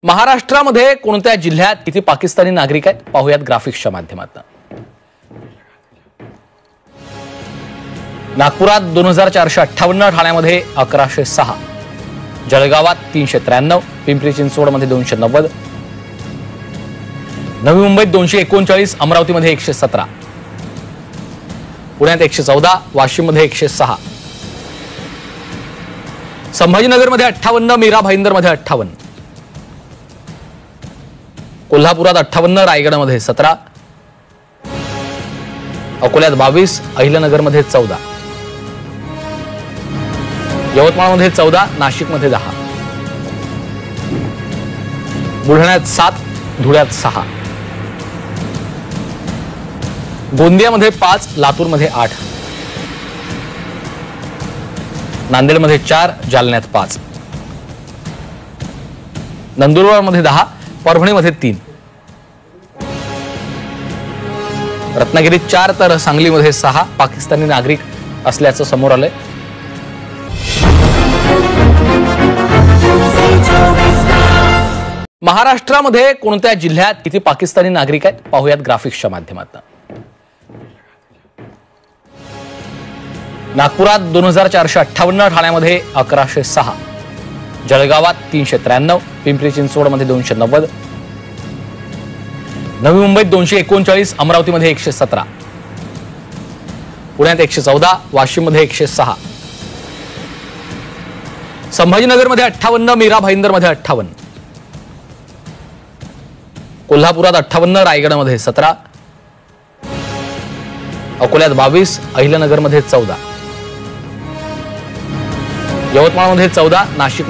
महाराष्ट्रामध्ये कोणत्या जिल्ह्यात किती पाकिस्तानी नागरिक आहेत पाहूयात ग्राफिक्सच्या माध्यमातून। नागपुरात 2458, ठाण्यामध्ये 1106, जळगावात 393, पिंपरी चिंचवडमध्ये 290, नवी मुंबईत 239, अमरावतीमध्ये 117, पुण्यात 114, वाशिममध्ये 106, संभाजीनगरमध्ये 58, मीरा भाईंदरमध्ये 58, कोल्हापुरात 58, रायगडमध्ये 17, अकोल्यात 22, अहिल्यानगरमध्ये 14, यवतमाळमध्ये 14, नाशिकमध्ये 10, बुलढाण्यात 7, धुळ्यात 6, गोंदियामध्ये 5, लातूरमध्ये 8, नांदेडमध्ये 4, जालन्यात 5, नंदुरबारमध्ये 10, परभणीमध्ये 3, रत्नागिरीत 4 तर सांगलीमध्ये 6 पाकिस्तानी नागरिक असल्याचं समोर आलंय। महाराष्ट्रामध्ये कोणत्या जिल्ह्यात किती पाकिस्तानी नागरिक आहेत पाहूयात ग्राफिक्सच्या माध्यमातून। नागपुरात 2458, ठाण्यामध्ये 1106, जळगावात 393, पिंपरी चिंचवडमध्ये 290, नवी मुंबईत 239, अमरावतीमध्ये 117, पुण्यात 114, वाशिममध्ये 106, संभाजीनगरमध्ये 58, मीरा भाईंदरमध्ये 58, कोल्हापुरात 58, रायगडमध्ये 17, अकोल्यात 22, अहिल्यानगरमध्ये 14, यवतमाळमध्ये 14, नाशिक